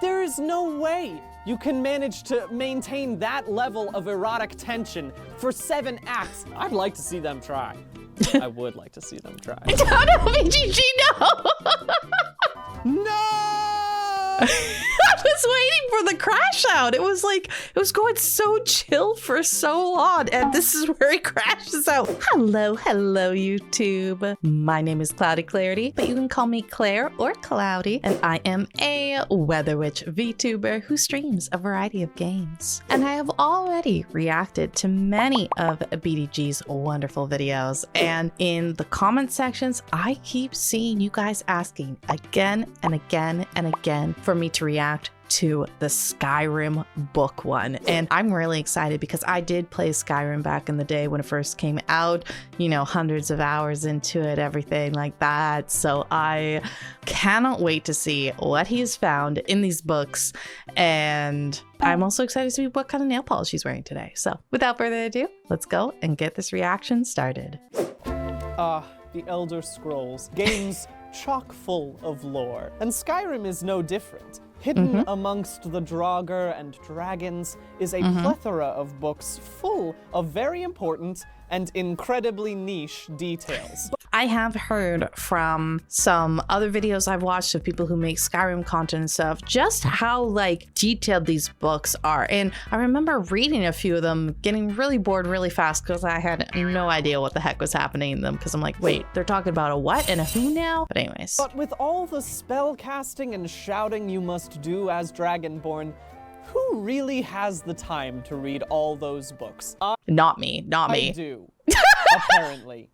There is no way you can manage to maintain that level of erotic tension for 7 acts. I'd like to see them try. I would like to see them try. No, BGG, no! No! I was waiting for the crash out. It was like, it was going so chill for so long, and this is where it crashes out. Hello, YouTube. My name is Cloudy Clarity, but you can call me Claire or Cloudy, and I am a Weather Witch VTuber who streams a variety of games. And I have already reacted to many of BDG's wonderful videos, and in the comment sections, I keep seeing you guys asking again and again and again for me to react to the Skyrim book one. And I'm really excited because I did play Skyrim back in the day when it first came out, you know, hundreds of hours into it, everything like that. So I cannot wait to see what he's found in these books. And I'm also excited to see what kind of nail polish he's wearing today. So without further ado, let's go and get this reaction started. The Elder Scrolls, games chock full of lore. And Skyrim is no different. Hidden amongst the Draugr and dragons is a plethora of books full of very important and incredibly niche details. I have heard from some other videos I've watched of people who make Skyrim content and stuff, just how like detailed these books are. And I remember reading a few of them, getting really bored really fast because I had no idea what the heck was happening in them. Because I'm like, wait, they're talking about a what and a who now? But anyways. But with all the spell casting and shouting you must do as Dragonborn, who really has the time to read all those books? Not me. I do. Apparently.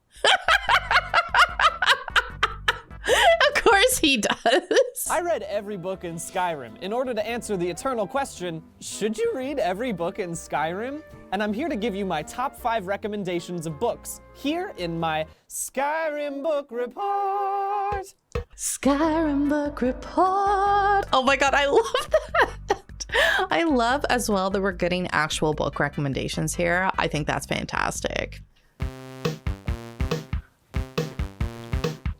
Of course he does. I read every book in Skyrim in order to answer the eternal question, should you read every book in Skyrim? And I'm here to give you my top 5 recommendations of books, here in my Skyrim book report. Skyrim book report. Oh my god, I love that. I love as well that we're getting actual book recommendations here. I think that's fantastic.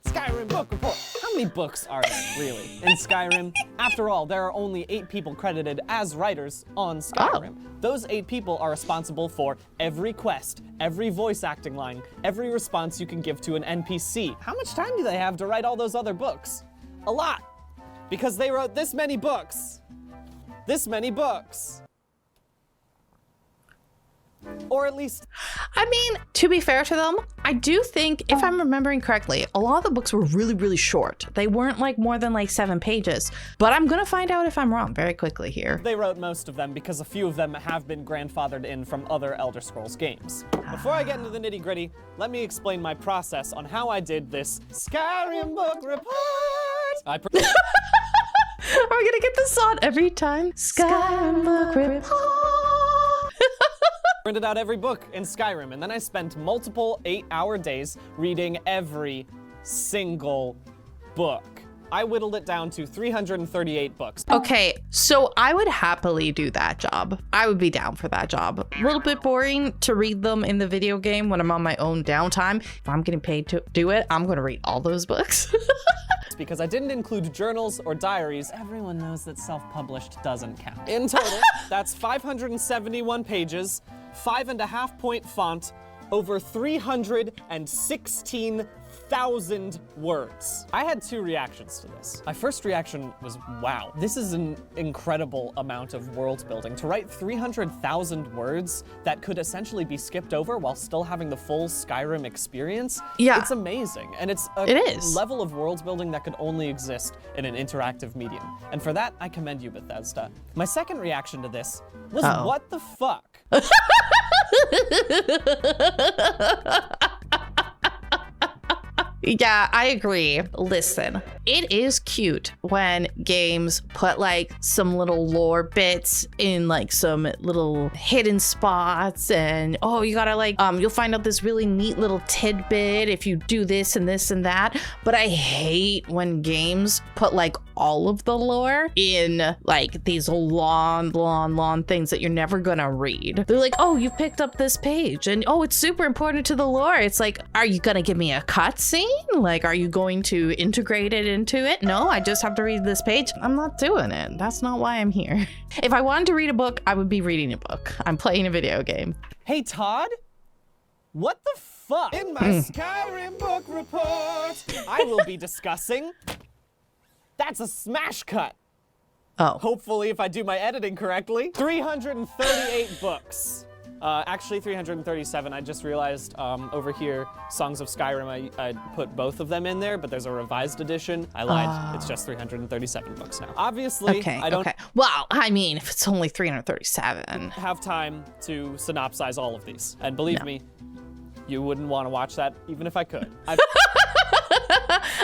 Skyrim book report. How many books are there, really, in Skyrim? After all, there are only 8 people credited as writers on Skyrim. Oh. Those 8 people are responsible for every quest, every voice acting line, every response you can give to an NPC. How much time do they have to write all those other books? A lot, because they wrote this many books. This many books. Or at least... I mean, to be fair to them, I do think, if I'm remembering correctly, a lot of the books were really, really short. They weren't like more than like 7 pages. But I'm gonna find out if I'm wrong very quickly here. They wrote most of them because a few of them have been grandfathered in from other Elder Scrolls games. Before I get into the nitty-gritty, let me explain my process on how I did this Skyrim book report. Are we gonna get this on every time? Skyrim book report. Printed out every book in Skyrim, and then I spent multiple 8-hour days reading every single book. I whittled it down to 338 books. Okay, so I would happily do that job. I would be down for that job. A little bit boring to read them in the video game when I'm on my own downtime. If I'm getting paid to do it, I'm gonna read all those books. Because I didn't include journals or diaries. Everyone knows that self-published doesn't count. In total, that's 571 pages, 5.5 point font, over 316,000 words. I had 2 reactions to this. My first reaction was, wow, this is an incredible amount of world building. To write 300,000 words that could essentially be skipped over while still having the full Skyrim experience, yeah, it's amazing. And it's a level of world building that could only exist in an interactive medium. And for that, I commend you, Bethesda. My second reaction to this was, what the fuck? Yeah, I agree. Listen, it is cute when games put like some little lore bits in like some little hidden spots, and oh, you gotta like, you'll find out this really neat little tidbit if you do this and this and that. But I hate when games put like all of the lore in like these long things that you're never gonna read. They're like, oh, you picked up this page and oh, it's super important to the lore. It's like, are you gonna give me a cutscene? Like, are you going to integrate it into it? No, I just have to read this page. I'm not doing it. That's not why I'm here. If I wanted to read a book, I would be reading a book. I'm playing a video game. Hey, Todd? What the fuck? In my Skyrim book report, I will be discussing... That's a smash cut. Oh. Hopefully, if I do my editing correctly. 338 books. Actually, 337. I just realized over here, Songs of Skyrim, I put both of them in there, but there's a revised edition. I lied. It's just 337 books now. Obviously, I don't Well, I mean, if it's only 337. have time to synopsize all of these. And believe me, you wouldn't want to watch that even if I could. I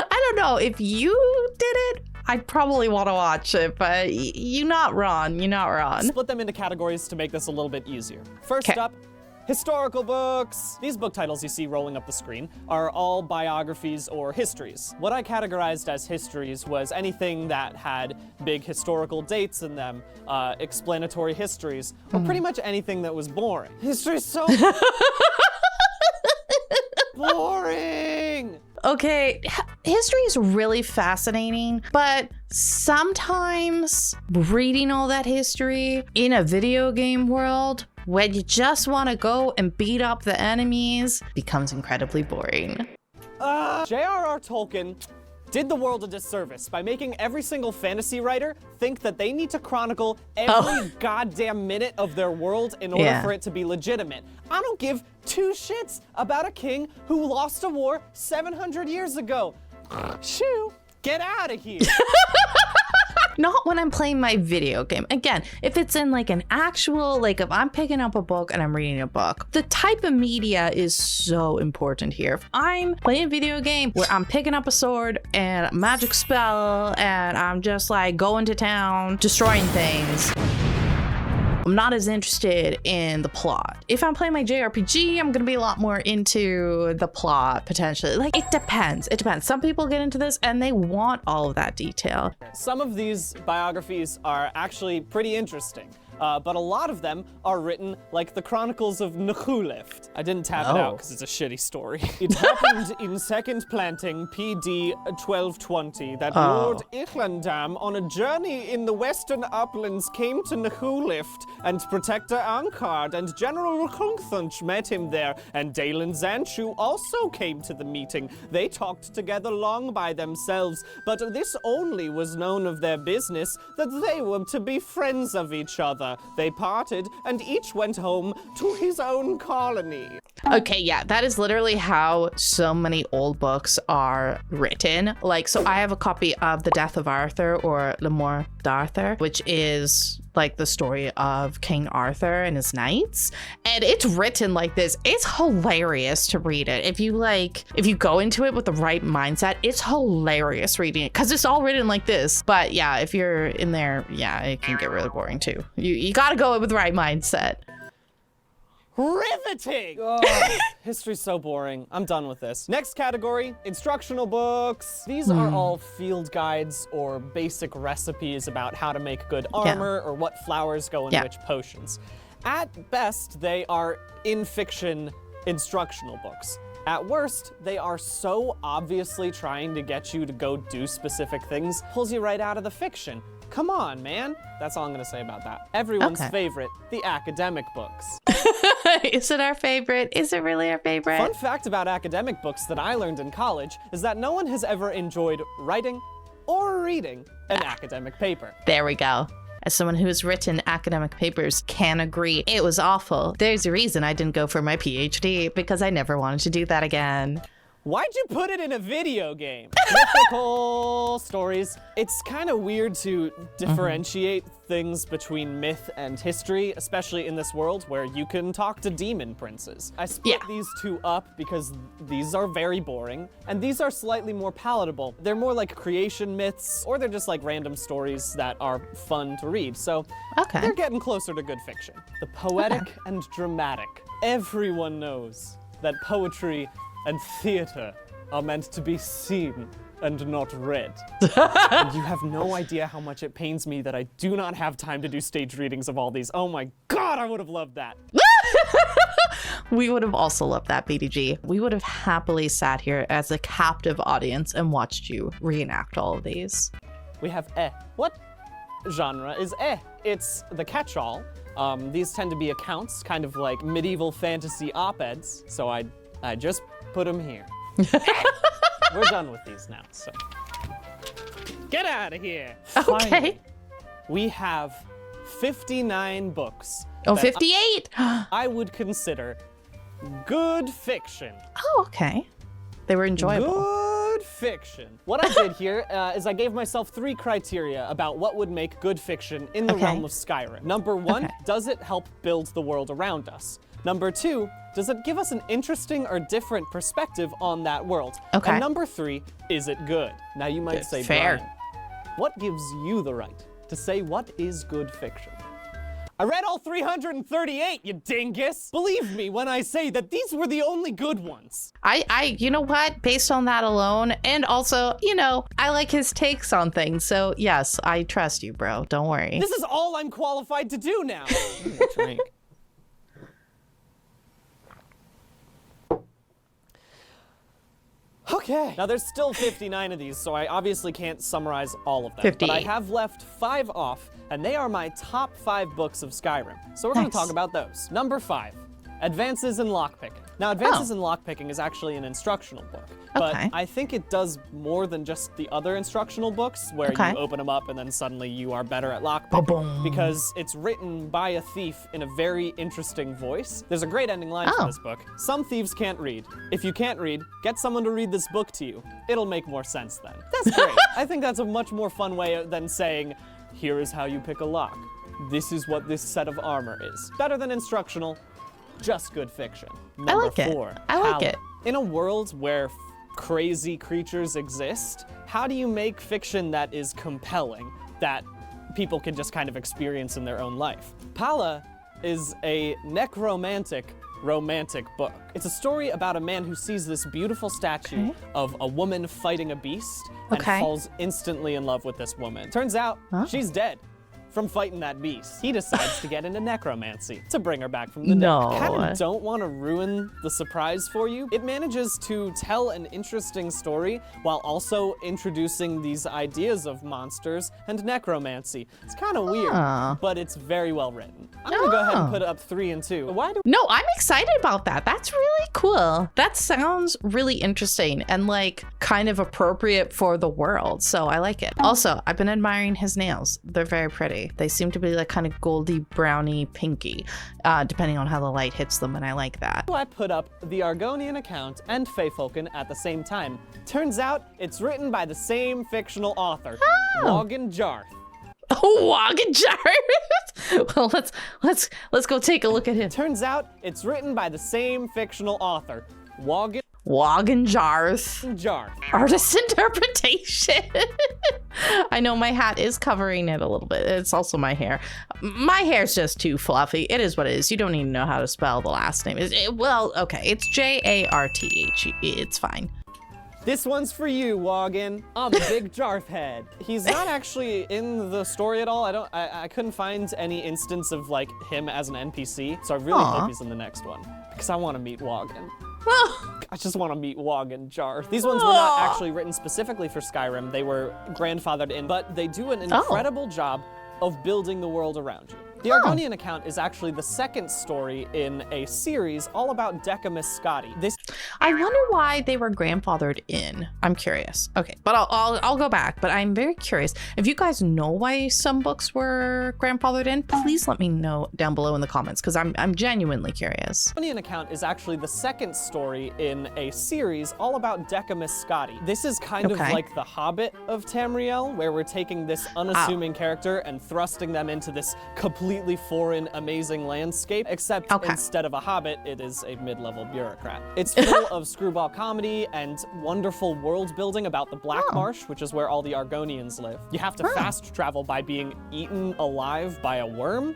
don't know. If you did it, I'd probably want to watch it, but you're not wrong. You're not wrong. Split them into categories to make this a little bit easier. First up, historical books. These book titles you see rolling up the screen are all biographies or histories. What I categorized as histories was anything that had big historical dates in them, explanatory histories, or pretty much anything that was boring. History's so boring! Okay, history is really fascinating, but sometimes reading all that history in a video game world when you just want to go and beat up the enemies becomes incredibly boring. J.R.R. Tolkien did the world a disservice by making every single fantasy writer think that they need to chronicle every goddamn minute of their world in order for it to be legitimate. I don't give two shits about a king who lost a war 700 years ago. Shoo, get out of here. Not when I'm playing my video game. Again, if it's in like an actual, like if I'm picking up a book and I'm reading a book, the type of media is so important here. If I'm playing a video game where I'm picking up a sword and a magic spell and I'm just like going to town, destroying things, I'm not as interested in the plot. If I'm playing my JRPG, I'm gonna be a lot more into the plot, potentially. Like, it depends. It depends. Some people get into this and they want all of that detail. Some of these biographies are actually pretty interesting. But a lot of them are written like the Chronicles of Nchuleft. I didn't tab it out because it's a shitty story. It happened in Second Planting, PD 1220, that Lord Ichlandam, on a journey in the western uplands, came to Nchuleft, and Protector Ankard and General Rukunthunch met him there, and Dalen Zanchu also came to the meeting. They talked together long by themselves, but this only was known of their business, that they were to be friends of each other. They parted, and each went home to his own colony. Okay, yeah, that is literally how so many old books are written. Like, so I have a copy of The Death of Arthur, or Le Mort d'Arthur, which is like the story of King Arthur and his knights. And it's written like this. It's hilarious to read it. If you go into it with the right mindset, it's hilarious reading it because it's all written like this. But yeah, if you're in there, yeah, it can get really boring too. You gotta go in with the right mindset. Riveting! History's so boring. I'm done with this. Next category, instructional books. These are all field guides or basic recipes about how to make good armor or what flowers go in which potions. At best, they are in-fiction instructional books. At worst, they are so obviously trying to get you to go do specific things, pulls you right out of the fiction. Come on, man. That's all I'm gonna say about that. Everyone's favorite, the academic books. Is it our favorite? Is it really our favorite? Fun fact about academic books that I learned in college is that no one has ever enjoyed writing or reading an academic paper. There we go. As someone who has written academic papers, can agree. It was awful. There's a reason I didn't go for my PhD, because I never wanted to do that again. Why'd you put it in a video game? Mythical stories. It's kind of weird to differentiate things between myth and history, especially in this world where you can talk to demon princes. I split these two up because these are very boring, and these are slightly more palatable. They're more like creation myths, or they're just like random stories that are fun to read. So they're getting closer to good fiction. The poetic and dramatic. Everyone knows that poetry and theater are meant to be seen and not read. And you have no idea how much it pains me that I do not have time to do stage readings of all these. Oh my God, I would have loved that. We would have also loved that, BDG. We would have happily sat here as a captive audience and watched you reenact all of these. We have What genre is It's the catch-all. These tend to be accounts, kind of like medieval fantasy op-eds, so I just put them here. We're done with these now, so. Get out of here. Okay. Finally, we have 59 books. Oh, 58. I would consider good fiction. Oh, okay. They were enjoyable. Good fiction. What I did here is I gave myself 3 criteria about what would make good fiction in the realm of Skyrim. Number 1, does it help build the world around us? Number 2, does it give us an interesting or different perspective on that world? Okay. And number 3, is it good? Now you might say, fair. Brian, what gives you the right to say what is good fiction? I read all 338, you dingus! Believe me when I say that these were the only good ones. You know what? Based on that alone, and also, you know, I like his takes on things. So yes, I trust you, bro. Don't worry. This is all I'm qualified to do now. Drink. Okay. Now there's still 59 of these, so I obviously can't summarize all of them. 58. But I have left 5 off, and they are my top 5 books of Skyrim. So we're going to talk about those. Number 5, Advances in Lockpicking. Now, Advances in Lockpicking is actually an instructional book. But I think it does more than just the other instructional books, where you open them up and then suddenly you are better at lockpicking. Because it's written by a thief in a very interesting voice. There's a great ending line for this book. Some thieves can't read. If you can't read, get someone to read this book to you. It'll make more sense then. That's great. I think that's a much more fun way than saying, here is how you pick a lock. This is what this set of armor is. Better than instructional, just good fiction. Number 4, I like it. In a world where crazy creatures exist, how do you make fiction that is compelling, that people can just kind of experience in their own life? Pala is a necromantic romantic book. It's a story about a man who sees this beautiful statue of a woman fighting a beast and falls instantly in love with this woman. Turns out she's dead from fighting that beast. He decides to get into necromancy to bring her back from the dead. I kind of don't want to ruin the surprise for you. It manages to tell an interesting story while also introducing these ideas of monsters and necromancy. It's kind of weird, but it's very well written. I'm gonna go ahead and put it up 3 and 2. No, I'm excited about that. That's really cool. That sounds really interesting and like kind of appropriate for the world. So I like it. Also, I've been admiring his nails. They're very pretty. They seem to be like kind of goldy, browny, pinky, depending on how the light hits them, and I like that. I put up the Argonian account and Feyfolken at the same time. Turns out it's written by the same fictional author, Logan Jarth. Oh, Logan Jarth! Well, let's go take a look at him. Turns out it's written by the same fictional author, Logan Jarth. Artist interpretation. I know my hat is covering it a little bit. It's also my hair. My hair's just too fluffy. It is what it is. You don't even know how to spell the last name. Well, okay. It's Jarth. It's fine. This one's for you, Woggin. I'm a big Jarth head. He's not actually in the story at all. I couldn't find any instance of like him as an NPC, so I really hope he's in the next one because I want to meet Woggin. I just want to meet Woggin Jarth. These ones were not actually written specifically for Skyrim. They were grandfathered in, but they do an incredible job of building the world around you. The Argonian account is actually the second story in a series all about Decimus Scotti. I wonder why they were grandfathered in. I'm curious. Okay, but I'll go back. But I'm very curious. If you guys know why some books were grandfathered in, please let me know down below in the comments because I'm genuinely curious. The Argonian account is actually the second story in a series all about Decimus Scotti. This is kind of like the Hobbit of Tamriel, where we're taking this unassuming character and thrusting them into this completely foreign, amazing landscape, except instead of a hobbit, it is a mid-level bureaucrat. It's full of screwball comedy and wonderful world building about the Black Marsh, which is where all the Argonians live. You have to fast travel by being eaten alive by a worm.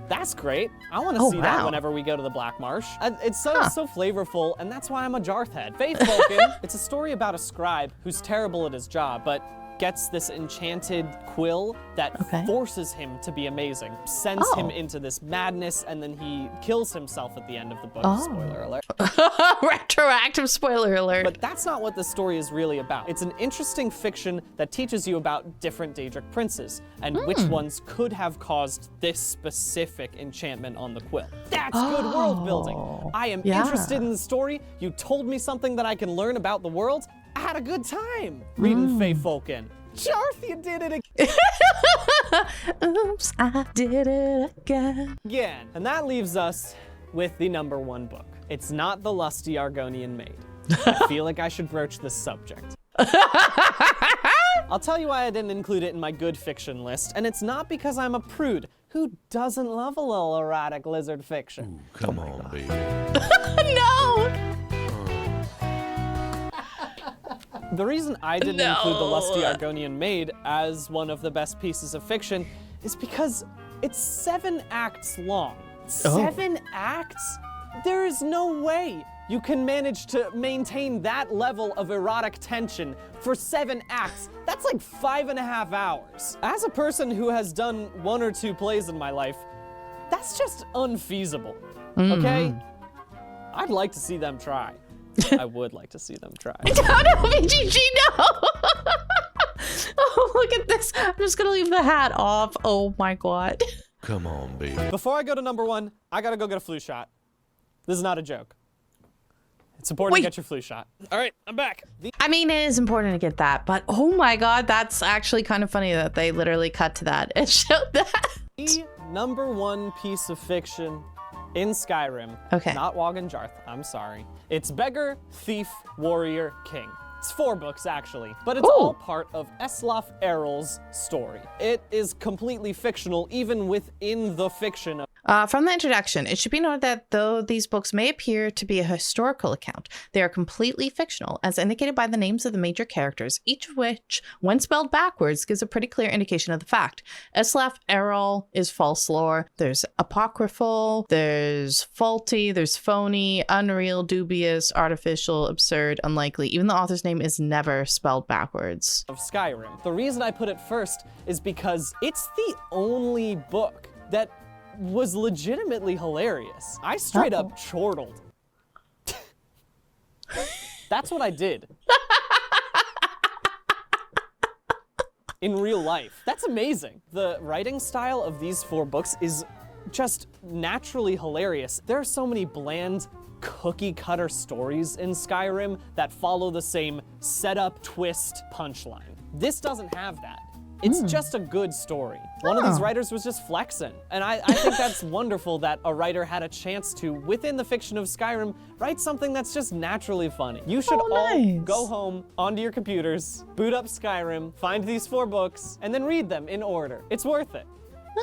That's great. I want to see that whenever we go to the Black Marsh. It's so flavorful, and that's why I'm a Jarth head. Feyfolken, it's a story about a scribe who's terrible at his job, but gets this enchanted quill that forces him to be amazing, sends him into this madness, and then he kills himself at the end of the book. Spoiler alert. Retroactive spoiler alert. But that's not what the story is really about. It's an interesting fiction that teaches you about different Daedric princes and which ones could have caused this specific enchantment on the quill. That's good world building. I am interested in the story. You told me something that I can learn about the world. I had a good time reading Fae Folken. Jarth, you did it again. Oops, I did it again. And that leaves us with the #1 book. It's not The Lusty Argonian Maid. I feel like I should broach this subject. I'll tell you why I didn't include it in my good fiction list, and it's not because I'm a prude. Who doesn't love a little erotic lizard fiction? Ooh, come on, baby. No! The reason I didn't include The Lusty Argonian Maid as one of the best pieces of fiction is because it's 7 acts long. 7 acts? There is no way you can manage to maintain that level of erotic tension for 7 acts. That's like 5.5 hours. As a person who has done 1 or 2 plays in my life, that's just unfeasible, okay? I'd like to see them try. I would like to see them try. No, BDG, no! Oh, look at this. I'm just gonna leave the hat off. Oh my God. Come on, baby. Before I go to #1, I gotta go get a flu shot. This is not a joke. It's important to get your flu shot. All right, I'm back. I mean, it is important to get that, but oh my God, that's actually kind of funny that they literally cut to that and showed that. The #1 piece of fiction in Skyrim. Not Wogan Jarth, I'm sorry. It's Beggar, Thief, Warrior, King. It's 4 books, actually, but it's all part of Eslaf Errol's story. It is completely fictional, even within the fiction. From the introduction, it should be noted that though these books may appear to be a historical account, they are completely fictional, as indicated by the names of the major characters, each of which, when spelled backwards, gives a pretty clear indication of the fact. Eslaf Errol is false lore, there's apocryphal, there's faulty, there's phony, unreal, dubious, artificial, absurd, unlikely. Even the author's name is never spelled backwards. Of Skyrim. The reason I put it first is because it's the only book that was legitimately hilarious. I straight up chortled. That's what I did. In real life. That's amazing. The writing style of these 4 books is just naturally hilarious. There are so many bland, cookie cutter stories in Skyrim that follow the same setup, twist, punchline. This doesn't have that. It's just a good story. One of these writers was just flexing. And I think that's wonderful that a writer had a chance to, within the fiction of Skyrim, write something that's just naturally funny. You should all go home onto your computers, boot up Skyrim, find these 4 books, and then read them in order. It's worth it.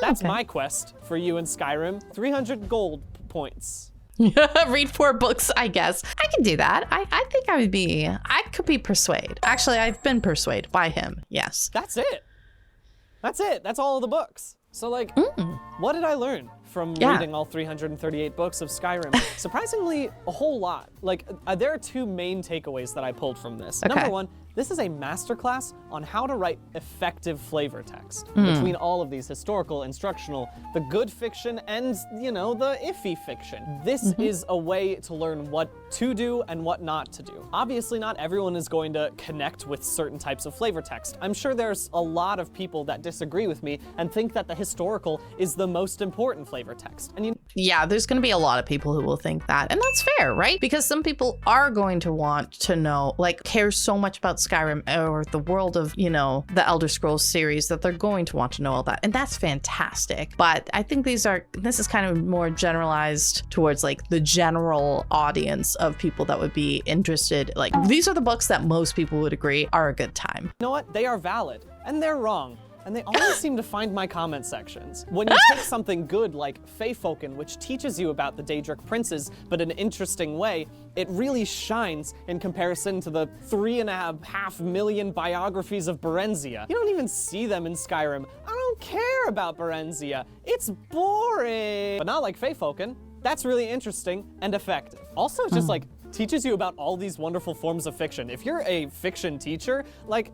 That's my quest for you in Skyrim. 300 gold points. Read 4 books, I guess. I can do that. I think I could be persuaded. Actually, I've been persuaded by him, yes. That's it. That's it. That's all of the books. So like, what did I learn from reading all 338 books of Skyrim? Surprisingly, a whole lot. Like, there are 2 main takeaways that I pulled from this. #1, this is a masterclass on how to write effective flavor text between all of these historical, instructional, the good fiction, and, you know, the iffy fiction. This is a way to learn what to do and what not to do. Obviously, not everyone is going to connect with certain types of flavor text. I'm sure there's a lot of people that disagree with me and think that the historical is the most important flavor text. And yeah, there's going to be a lot of people who will think that, and that's fair, right? Because some people are going to want to know, like, care so much about Skyrim or the world of, you know, the Elder Scrolls series that they're going to want to know all that, and that's fantastic. But I think this is kind of more generalized towards like the general audience of people that would be interested. Like, these are the books that most people would agree are a good time. You know what? They are valid, and they're wrong. And they always seem to find my comment sections. When you take something good like Fae Folken, which teaches you about the Daedric princes, but in an interesting way, it really shines in comparison to the 3.5 million biographies of Berenzia. You don't even see them in Skyrim. I don't care about Berenzia. It's boring. But not like Fae Folken. That's really interesting and effective. Also, just like teaches you about all these wonderful forms of fiction. If you're a fiction teacher, like,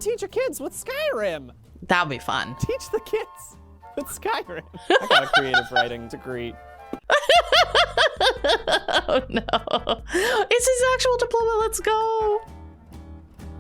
teach your kids with Skyrim. That'd be fun. Teach the kids with Skyrim. I got a creative writing degree. Oh no. It's his actual diploma. Let's go.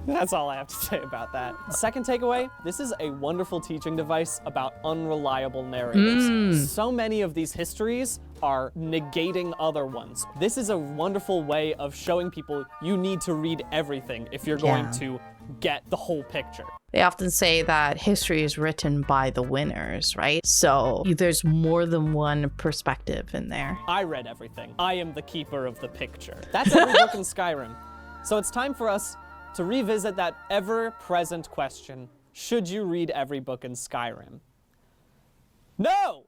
That's all I have to say about that. Second takeaway, this is a wonderful teaching device about unreliable narratives. So many of these histories are negating other ones. This is a wonderful way of showing people you need to read everything if you're going to get the whole picture. They often say that history is written by the winners, right? So there's more than one perspective in there. I read everything. I am the keeper of the picture. That's every book in Skyrim. So it's time for us to revisit that ever-present question. Should you read every book in Skyrim? No!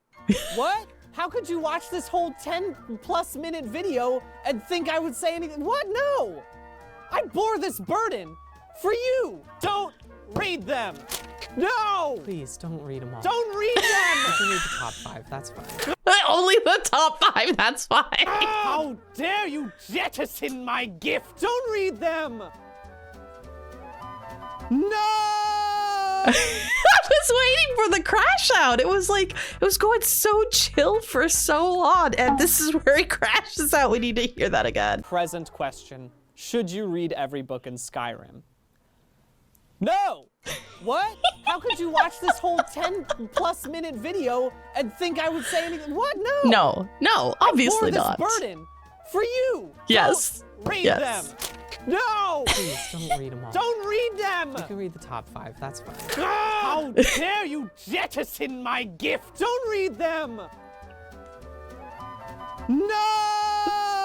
What? How could you watch this whole 10+ minute video and think I would say anything? What? No! I bore this burden for you! Don't read them! No! Please, don't read them all. Don't read them! You can read the top 5, that's fine. Only the top 5, that's fine. How dare you jettison my gift! Don't read them! No! I was waiting for the crash out. It was going so chill for so long, and this is where he crashes out. We need to hear that again. Present question. Should you read every book in Skyrim? No! What? How could you watch this whole 10+ minute video and think I would say anything? What? No! No, obviously not. I bore this burden for you! Yes. Don't read Yes. them! No! Please, don't read them all. Don't read them! You can read the top 5, that's fine. How dare you jettison my gift! Don't read them! No!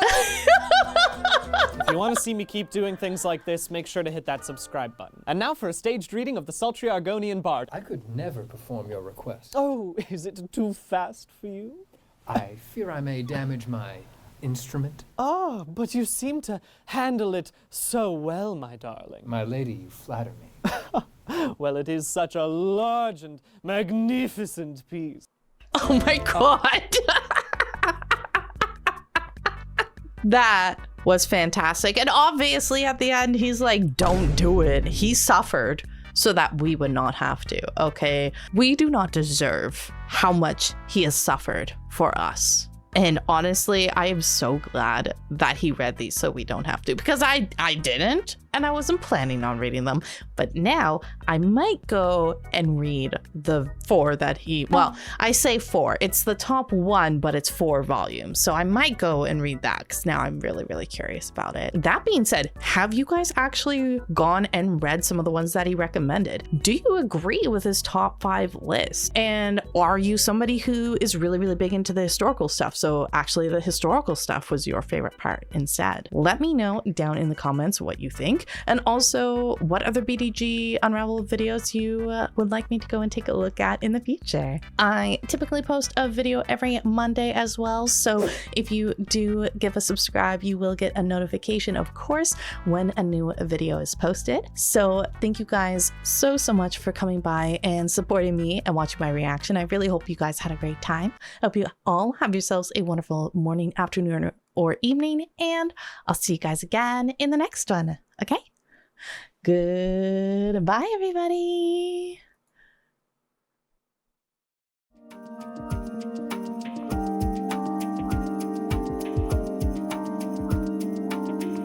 If you want to see me keep doing things like this, make sure to hit that subscribe button. And now for a staged reading of the sultry Argonian bard. I could never perform your request. Oh, is it too fast for you? I fear I may damage my instrument. Ah, but you seem to handle it so well, my darling. My lady, you flatter me. Well, it is such a large and magnificent piece. Oh my god. That was fantastic. And obviously at the end, he's like, don't do it. He suffered so that we would not have to, okay? We do not deserve how much he has suffered for us. And honestly, I am so glad that he read these so we don't have to, because I didn't, and I wasn't planning on reading them. But now I might go and read the 4 that he, well, I say 4. It's the top 1, but it's 4 volumes. So I might go and read that because now I'm really, really curious about it. That being said, have you guys actually gone and read some of the ones that he recommended? Do you agree with his top 5 list? And are you somebody who is really, really big into the historical stuff? So actually the historical stuff was your favorite part instead. Let me know down in the comments what you think, and also what other BDG Unraveled videos you would like me to go and take a look at in the future. I typically post a video every Monday as well, so if you do give a subscribe, you will get a notification, of course, when a new video is posted. So thank you guys so much for coming by and supporting me and watching my reaction. I really hope you guys had a great time. I hope you all have yourselves a wonderful morning, afternoon, or evening, and I'll see you guys again in the next one. Okay? Goodbye, everybody.